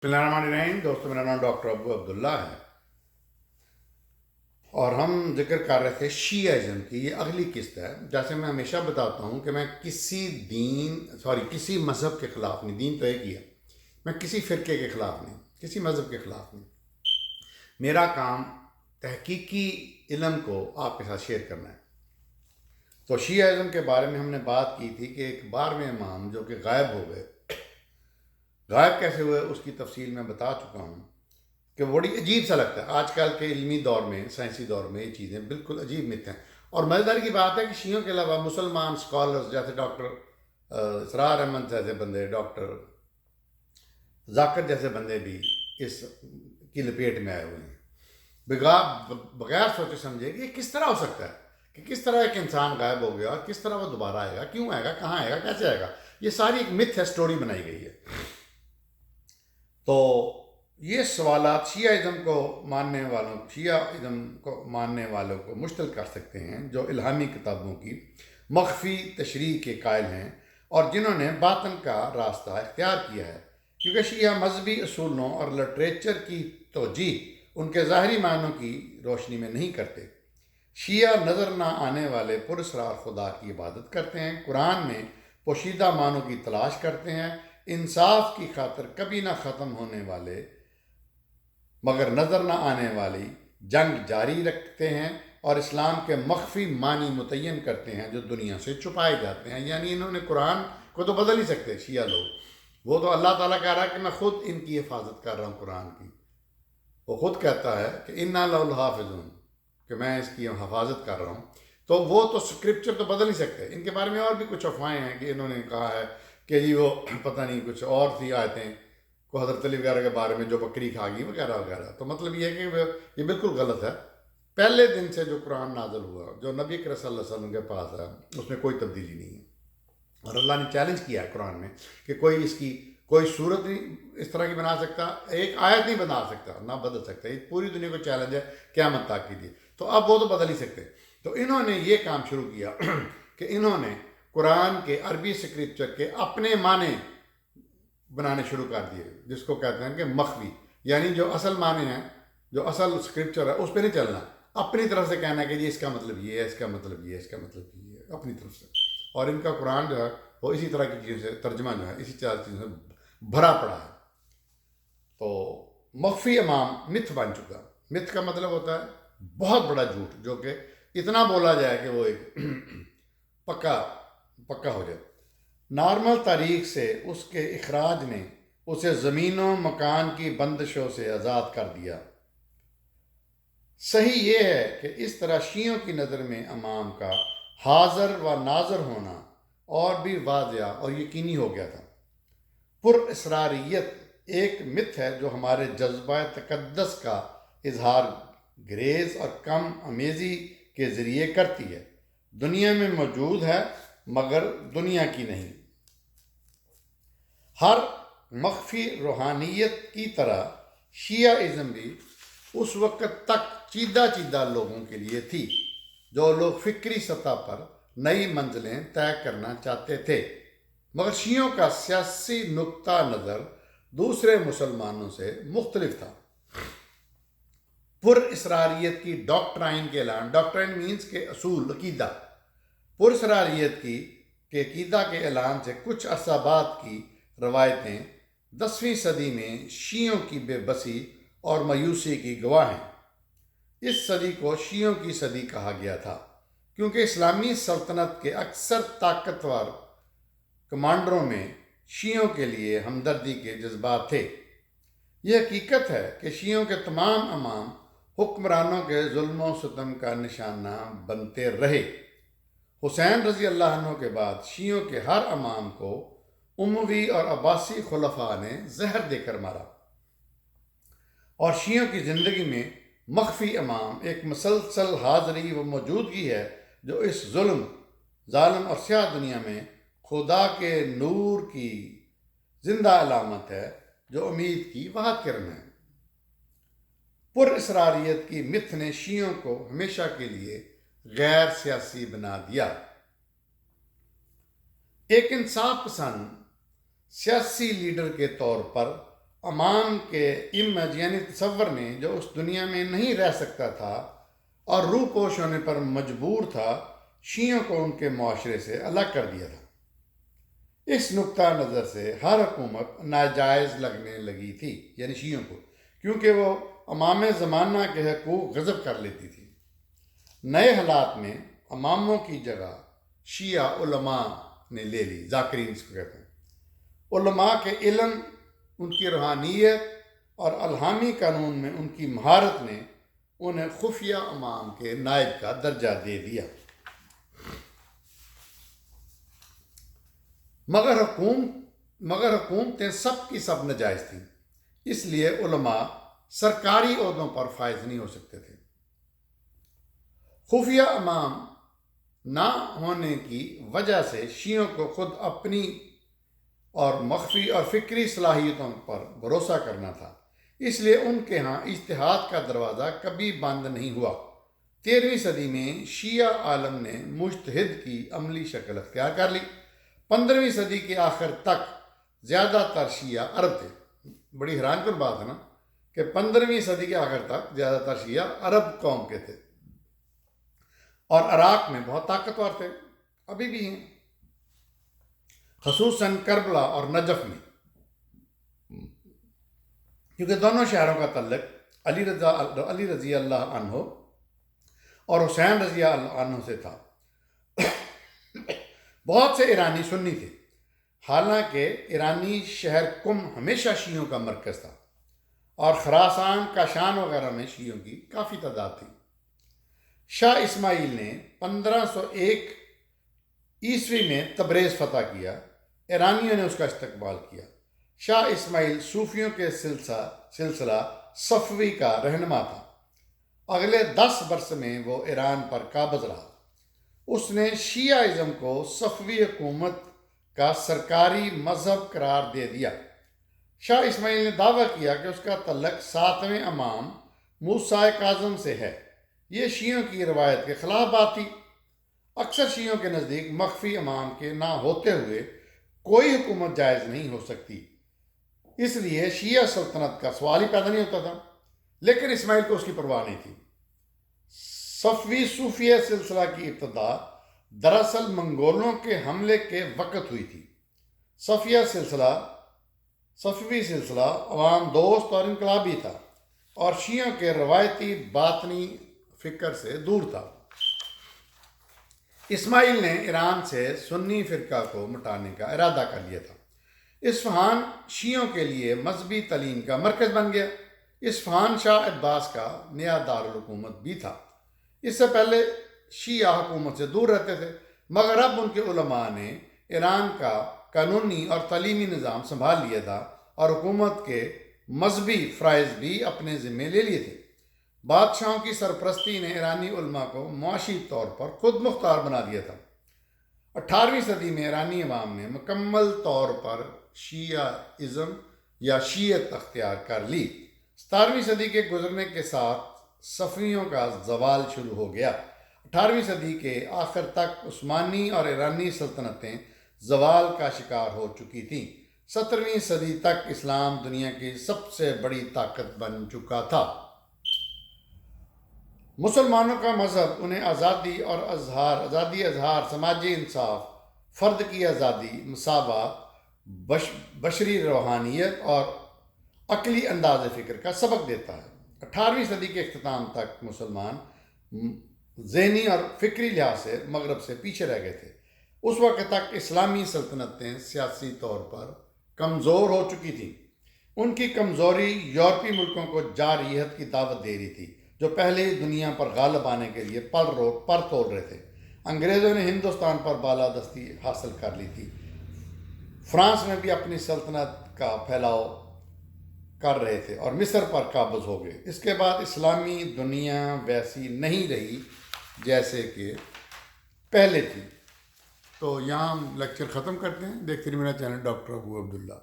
बिस्मिल्लाहिर्रहमानिर्रहीम। दोस्तों, मेरा नाम डॉक्टर अबू अब्दुल्ला है और हम जिक्र कर रहे थे शियाइज़म की। ये अगली किस्त है। जैसे मैं हमेशा बताता हूँ कि मैं किसी मज़हब के ख़िलाफ़ नहीं, दीन तो एक ही है। मैं किसी फ़िरके के ख़िलाफ़ नहीं, किसी मज़हब के ख़िलाफ़ नहीं। मेरा काम तहकीकी इल्म को आपके साथ शेयर करना है। तो शियाइज़म के बारे में हमने बात की थी कि एक 12वें इमाम जो कि गायब हो गए, गायब कैसे हुए उसकी तफसील मैं बता चुका हूँ कि बड़ी अजीब सा लगता है। आजकल के इल्मी दौर में, साइंसी दौर में ये चीज़ें बिल्कुल अजीब मिथ हैं। और मज़ेदार की बात है कि शियों के अलावा मुसलमान स्कॉलर्स जैसे डॉक्टर इसरार अहमद जैसे बंदे, डॉक्टर जाकिर जैसे बंदे भी इस की लपेट में आए हुए हैं। बगैर सोचे समझे कि ये किस तरह हो सकता है कि किस तरह एक इंसान गायब हो गया और किस तरह वो दोबारा आएगा, क्यों आएगा, कहाँ आएगा, कैसे आएगा। ये सारी एक मिथ है, स्टोरी बनाई गई है। तो ये सवालात शियाइज़म को मानने वालों को मुश्किल कर सकते हैं, जो इल्हामी किताबों की मख्फी तशरीह के कायल हैं और जिन्होंने बातन का रास्ता इख्तियार किया है, क्योंकि शिया मजहबी असूलों और लिटरेचर की तोजीह उनके ज़ाहरी मानों की रोशनी में नहीं करते। शिया नज़र न आने वाले पुरस्रार खुदा की इबादत करते हैं, कुरान में पोशीदा मानों की तलाश करते हैं, इंसाफ की खातिर कभी ना ख़त्म होने वाले मगर नज़र न आने वाली जंग जारी रखते हैं और इस्लाम के मख्फी मानी मुतय्यन करते हैं जो दुनिया से छुपाए जाते हैं। यानी इन्होंने कुरान को तो बदल ही सकते शिया लोग। वो तो अल्लाह ताला कह रहा है कि मैं खुद इनकी हिफाजत कर रहा हूँ कुरान की। वो खुद कहता है कि इन्ना लहुल हाफिज़ून, कि मैं इसकी हिफाजत कर रहा हूँ। तो वो तो स्क्रिप्चर तो बदल ही सकते हैं। इनके बारे में और भी कुछ अफवाहें हैं कि इन्होंने कहा है कि जी वो पता नहीं कुछ और थी आयतें को हज़रत अली वगैरह के बारे में, जो बकरी खा गई वगैरह वगैरह। तो मतलब ये है कि ये बिल्कुल गलत है। पहले दिन से जो कुरान नाज़िल हुआ, जो नबी करीम सल्लल्लाहु अलैहि वसल्लम के पास है, उसमें कोई तब्दीली नहीं है। और अल्लाह ने चैलेंज किया है कुरान में कि कोई सूरत नहीं इस तरह की बना सकता, एक आयत नहीं बना सकता, ना बदल सकता। ये पूरी दुनिया को चैलेंज है क़यामत तक के लिए। तो अब वो तो बदल ही सकते। तो इन्होंने ये काम शुरू किया कि इन्होंने कुरान के अरबी स्क्रिप्चर के अपने माने बनाने शुरू कर दिए, जिसको कहते हैं कि मख्वी। यानी जो असल माने हैं, जो असल स्क्रिप्चर है, उस पर नहीं चलना, अपनी तरफ से कहना है कि जी इसका मतलब ये है, इसका मतलब ये है, इसका मतलब ये है, अपनी तरफ से। और इनका कुरान जो है वो इसी तरह की चीज़ों से, तर्जमा जो है इसी तरह की चीज़ों से भरा पड़ा है। तो मख्फी इमाम मिथ बन चुका। मिथ का मतलब होता है बहुत बड़ा झूठ, जो कि इतना बोला जाए कि वो एक पक्का पक्का हो जाए। नॉर्मल तारीख से उसके इखराज ने उसे ज़मीनों मकान की बंदिशों से आज़ाद कर दिया। सही ये है कि इस तरह शियों की नज़र में इमाम का हाज़र व नाज़र होना और भी वाज़िया और यकीनी हो गया था। पुरअसरारियत एक मिथ है जो हमारे जज्बा तक़द्दुस का इजहार ग्रेज़ और कम अमेज़ी के ज़रिए करती है। दुनिया में मौजूद है मगर दुनिया की नहीं। हर मख्फी रूहानियत की तरह शियाइज़म भी उस वक्त तक चीदा चीदा लोगों के लिए थी, जो लोग फ़िक्री सतह पर नई मंजिलें तय करना चाहते थे। मगर शियों का सियासी नुक्ता नज़र दूसरे मुसलमानों से मुख्तलिफ था। पुरअसरारियत की डॉक्ट्राइन के ऐलान, डॉक्ट्राइन मीन्स के असूल, अकीदा। पुरअसरारियत की के अकीदा के ऐलान से कुछ अरसा बाद की रवायतें 10वीं सदी में शियों की बेबसी और मायूसी की गवाह हैं। इस सदी को शियों की सदी कहा गया था क्योंकि इस्लामी सल्तनत के अक्सर ताकतवर कमांडरों में शियों के लिए हमदर्दी के जज्बात थे। यह हकीकत है कि शियों के तमाम इमाम हुक्मरानों के जुल्म सितम का निशाना बनते रहे। हुसैन रज़ी अल्लाह अन्हु के बाद शियों के हर इमाम को उमवी और अब्बासी खुलफा ने जहर देकर मारा और शियों की ज़िंदगी में मख्फी इमाम एक मुसलसल हाज़री व मौजूदगी है, जो इस जुल्म, जालिम और स्याह दुनिया में खुदा के नूर की जिंदा अलामत है, जो उम्मीद की वाहद किरण है। पुरअसरारियत की मिथ ने शियों को हमेशा के लिए गैर सियासी बना दिया। एक इंसाफ पसंद सियासी लीडर के तौर पर امام کے امیج یعنی تصور نے جو اس دنیا میں نہیں رہ سکتا تھا اور روح پوش ہونے پر مجبور تھا، شیعوں کو ان کے معاشرے سے الگ کر دیا تھا۔ اس نقطہ نظر سے ہر حکومت ناجائز لگنے لگی تھی، یعنی شیعوں کو، کیونکہ وہ امام زمانہ کے حقوق غصب کر لیتی تھی۔ نئے حالات میں اماموں کی جگہ شیعہ علماء نے لے لی، ذاکرین اس کو کہتے ہیں۔ علماء کے علم، ان کی روحانیت اور الہامی قانون میں ان کی مہارت نے انہیں خفیہ امام کے نائب کا درجہ دے دیا۔ مگر حکومتیں سب کی سب ناجائز تھیں، اس لیے علماء سرکاری عہدوں پر فائز نہیں ہو سکتے تھے۔ خفیہ امام نہ ہونے کی وجہ سے شیعوں کو خود اپنی اور مخفی اور فکری صلاحیتوں پر بھروسہ کرنا تھا، اس لیے ان کے ہاں اجتہاد کا دروازہ کبھی بند نہیں ہوا۔ 13ویں صدی میں شیعہ عالم نے مجتہد کی عملی شکل اختیار کر لی۔ 15ویں صدی کے آخر تک زیادہ تر شیعہ عرب تھے۔ بڑی حیران کن بات ہے نا کہ 15ویں صدی کے آخر تک زیادہ تر شیعہ عرب قوم کے تھے، اور عراق میں بہت طاقتور تھے، ابھی بھی ہیں، خصوصاً کربلا اور نجف میں، کیونکہ دونوں شہروں کا تعلق علی رضی اللہ عنہ اور حسین رضی اللہ عنہ سے تھا۔ بہت سے ایرانی سنی تھے، حالانکہ ایرانی شہر قم ہمیشہ شیعوں کا مرکز تھا، اور خراسان، کاشان وغیرہ میں شیعوں کی کافی تعداد تھی۔ شاہ اسماعیل نے 1501 عیسوی میں تبریز فتح کیا، ایرانیوں نے اس کا استقبال کیا۔ شاہ اسماعیل صوفیوں کے سلسلہ صفوی کا رہنما تھا۔ اگلے 10 برس میں وہ ایران پر قابض رہا۔ اس نے شیعہ ازم کو صفوی حکومت کا سرکاری مذہب قرار دے دیا۔ شاہ اسماعیل نے دعویٰ کیا کہ اس کا تعلق 7ویں امام موسیٰ کاظم سے ہے۔ یہ شیعوں کی روایت کے خلاف بات تھی۔ اکثر شیعوں کے نزدیک مخفی امام کے نہ ہوتے ہوئے کوئی حکومت جائز نہیں ہو سکتی، اس لیے شیعہ سلطنت کا سوال ہی پیدا نہیں ہوتا تھا۔ لیکن اسماعیل کو اس کی پرواہ نہیں تھی۔ صفوی صوفیہ سلسلہ کی ابتدا دراصل منگولوں کے حملے کے وقت ہوئی تھی۔ صفوی سلسلہ عوام دوست اور انقلابی تھا، اور شیعوں کے روایتی باطنی فکر سے دور تھا۔ اسماعیل نے ایران سے سنی فرقہ کو مٹانے کا ارادہ کر لیا تھا۔ اصفہان شیعوں کے لیے مذہبی تعلیم کا مرکز بن گیا۔ اصفہان شاہ عباس کا نیا دارالحکومت بھی تھا۔ اس سے پہلے شیعہ حکومت سے دور رہتے تھے، مگر اب ان کے علماء نے ایران کا قانونی اور تعلیمی نظام سنبھال لیا تھا، اور حکومت کے مذہبی فرائض بھی اپنے ذمے لے لیے تھے۔ بادشاہوں کی سرپرستی نے ایرانی علماء کو معاشی طور پر خود مختار بنا دیا تھا۔ 18ویں صدی میں ایرانی عوام نے مکمل طور پر شیعہ ازم یا شیعت اختیار کر لی۔ 17ویں صدی کے گزرنے کے ساتھ صفویوں کا زوال شروع ہو گیا۔ 18ویں صدی کے آخر تک عثمانی اور ایرانی سلطنتیں زوال کا شکار ہو چکی تھیں۔ 17ویں صدی تک اسلام دنیا کی سب سے بڑی طاقت بن چکا تھا۔ مسلمانوں کا مذہب انہیں آزادی اظہار، سماجی انصاف، فرد کی آزادی، مساوات، بشری روحانیت اور عقلی انداز فکر کا سبق دیتا ہے۔ 18ویں صدی کے اختتام تک مسلمان ذہنی اور فکری لحاظ سے مغرب سے پیچھے رہ گئے تھے۔ اس وقت تک اسلامی سلطنتیں سیاسی طور پر کمزور ہو چکی تھیں۔ ان کی کمزوری یورپی ملکوں کو جارحیت کی دعوت دے رہی تھی، جو پہلے ہی دنیا پر غالب آنے کے لیے پر توڑ رہے تھے۔ انگریزوں نے ہندوستان پر بالادستی حاصل کر لی تھی۔ فرانس میں بھی اپنی سلطنت کا پھیلاؤ کر رہے تھے اور مصر پر قابض ہو گئے۔ اس کے بعد اسلامی دنیا ویسی نہیں رہی جیسے کہ پہلے تھی۔ تو یہاں ہم لیکچر ختم کرتے ہیں۔ دیکھتے رہیے میرا چینل ڈاکٹر ابو عبداللہ۔